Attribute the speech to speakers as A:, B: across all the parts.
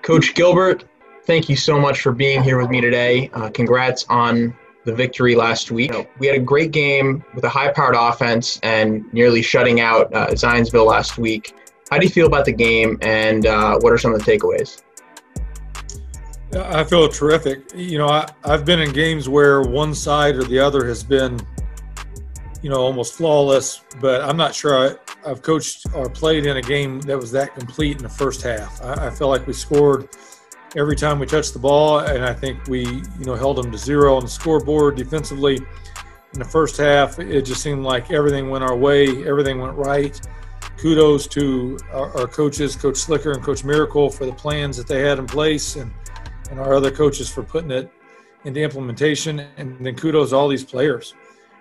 A: Coach Gilbert, thank you so much for being here with me today. Congrats on the victory last week. We had a great game with a high-powered offense and nearly shutting out Zionsville last week. How do you feel about the game, and what are some of the takeaways?
B: I feel terrific. You know, I've been in games where one side or the other has been, almost flawless, but I'm not sure I've coached or played in a game that was that complete in the first half. I feel like we scored every time we touched the ball, and I think we, held them to 0 on the scoreboard defensively. In the first half, it just seemed like everything went our way, everything went right. Kudos to our coaches, Coach Slicker and Coach Miracle, for the plans that they had in place, and our other coaches for putting it into implementation, and then kudos to all these players.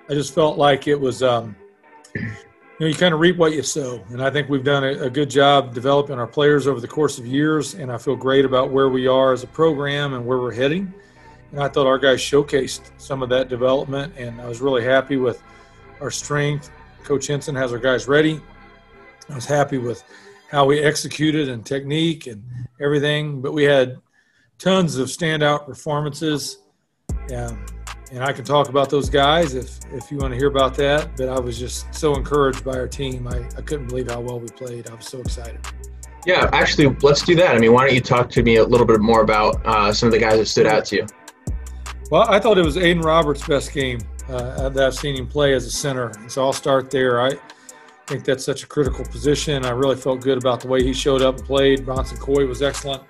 B: I just felt like it was, you kind of reap what you sow, and I think we've done a good job developing our players over the course of years, and I feel great about where we are as a program and where we're heading. And I thought our guys showcased some of that development, and I was really happy with our strength. Coach Henson has our guys ready. I was happy with how we executed and technique and everything, but we had tons of standout performances, and I can talk about those guys if you want to hear about that, but I was just so encouraged by our team. I couldn't believe how well we played. I was so excited. Yeah,
A: actually, let's do that. I mean, why don't you talk to me a little bit more about some of the guys that stood out to you?
B: Well, I thought it was Aiden Roberts' best game that I've seen him play as a center, and so I'll start there. I think that's such a critical position. I really felt good about the way he showed up and played. Bronson Coy was excellent.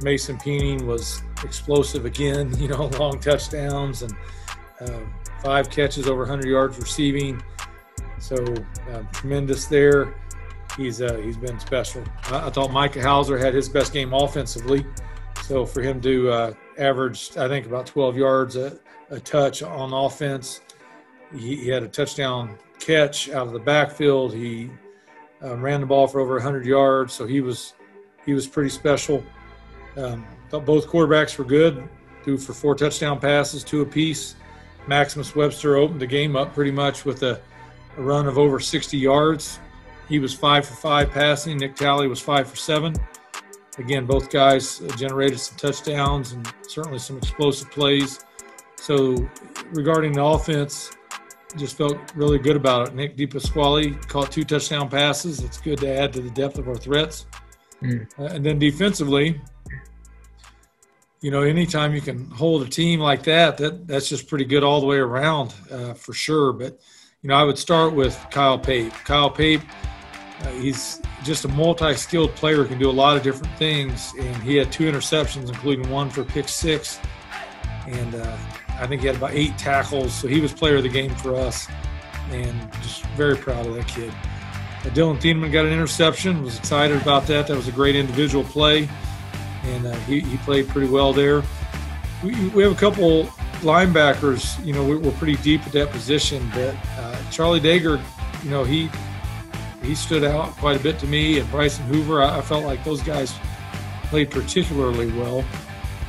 B: Mason Peening was explosive again, long touchdowns and 5 catches over 100 yards receiving. So tremendous there. He's been special. I thought Micah Hauser had his best game offensively. So for him to average, I think, about 12 yards a touch on offense, he had a touchdown catch out of the backfield. He ran the ball for over 100 yards, so he was pretty special. Thought both quarterbacks were good, threw for 4 touchdown passes, 2 apiece. Maximus Webster opened the game up pretty much with a run of over 60 yards. He was 5 for 5 passing. Nick Talley was 5 for 7. Again, both guys generated some touchdowns and certainly some explosive plays. So regarding the offense, just felt really good about it. Nick DePasquale caught 2 touchdown passes. It's good to add to the depth of our threats. And then defensively, anytime you can hold a team like that's just pretty good all the way around, for sure. But, I would start with Kyle Pape. Kyle Pape, he's just a multi-skilled player, can do a lot of different things, and he had 2 interceptions, including 1 for pick 6. And I think he had about 8 tackles, so he was player of the game for us, and just very proud of that kid. Dylan Thieneman got an interception, was excited about that. That was a great individual play, and he played pretty well there. We have a couple linebackers, we're pretty deep at that position, but Charlie Dager, he stood out quite a bit to me, and Bryson Hoover, I felt like those guys played particularly well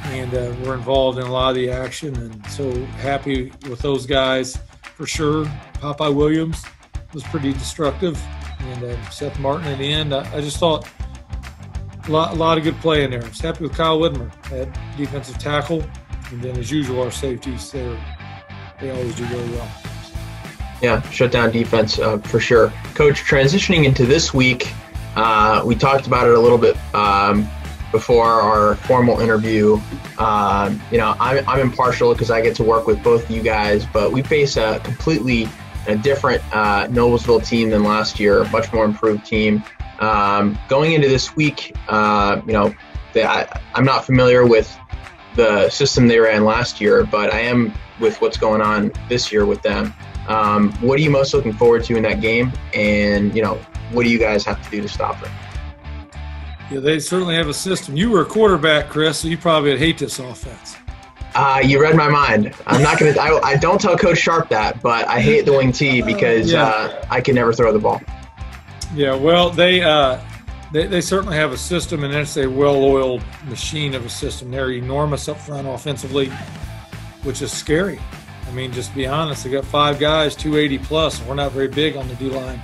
B: and were involved in a lot of the action, and so happy with those guys for sure. Popeye Williams was pretty destructive, and Seth Martin at the end. I just thought a lot of good play in there. I was happy with Kyle Widmer at defensive tackle, and then as usual our safeties, they always do really well.
A: Yeah, shutdown defense for sure. Coach, transitioning into this week, we talked about it a little bit before our formal interview. I'm impartial because I get to work with both of you guys, but we face a completely different Noblesville team than last year, a much more improved team. Going into this week, I'm not familiar with the system they ran last year, but I am with what's going on this year with them. What are you most looking forward to in that game, and what do you guys have to do to stop them?
B: Yeah, they certainly have a system. You were a quarterback, Chris, so you probably would hate this offense.
A: You read my mind. I'm not gonna. I don't tell Coach Sharp that, but I hate the wing T because I can never throw the ball.
B: Yeah, well, they certainly have a system, and it's a well-oiled machine of a system. They're enormous up front offensively, which is scary. I mean, just to be honest, they got 5 guys, 280 plus, and we're not very big on the D line,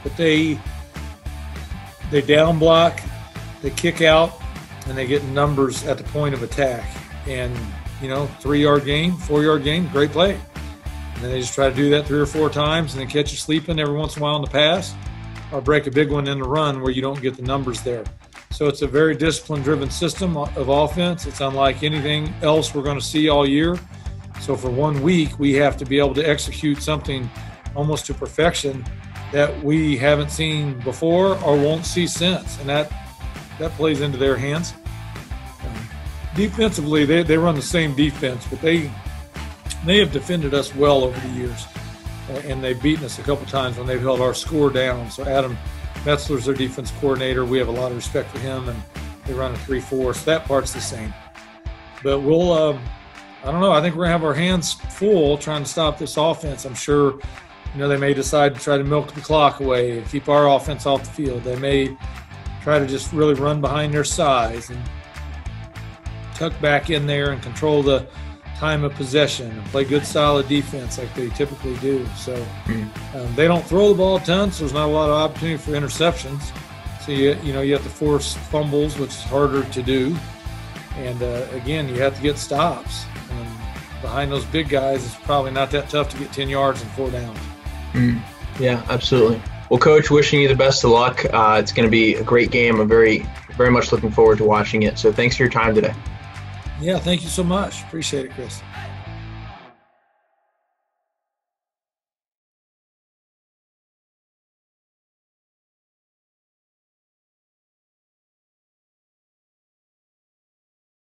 B: but they down block, they kick out, and they get numbers at the point of attack. And, 3-yard gain, 4-yard gain, great play. And then they just try to do that 3 or 4 times and then catch you sleeping every once in a while in the pass or break a big one in the run where you don't get the numbers there. So it's a very discipline-driven system of offense. It's unlike anything else we're going to see all year. So for 1 week, we have to be able to execute something almost to perfection that we haven't seen before or won't see since. And that plays into their hands. Defensively, they run the same defense, but they have defended us well over the years. And they've beaten us a couple times when they've held our score down. So Adam Metzler's their defense coordinator. We have a lot of respect for him, and they run a 3-4. So that part's the same. But we'll I don't know. I think we're going to have our hands full trying to stop this offense. I'm sure, they may decide to try to milk the clock away and keep our offense off the field. They may try to just really run behind their size and tuck back in there and control the time of possession and play good, solid defense like they typically do. So they don't throw the ball a ton, so there's not a lot of opportunity for interceptions. So, you have to force fumbles, which is harder to do. And, again, you have to get stops. And behind those big guys, it's probably not that tough to get 10 yards and 4 downs.
A: Yeah, absolutely. Well, Coach, wishing you the best of luck. It's going to be a great game. I'm very, very much looking forward to watching it. So thanks for your time today.
B: Yeah, thank you so much. Appreciate it, Chris.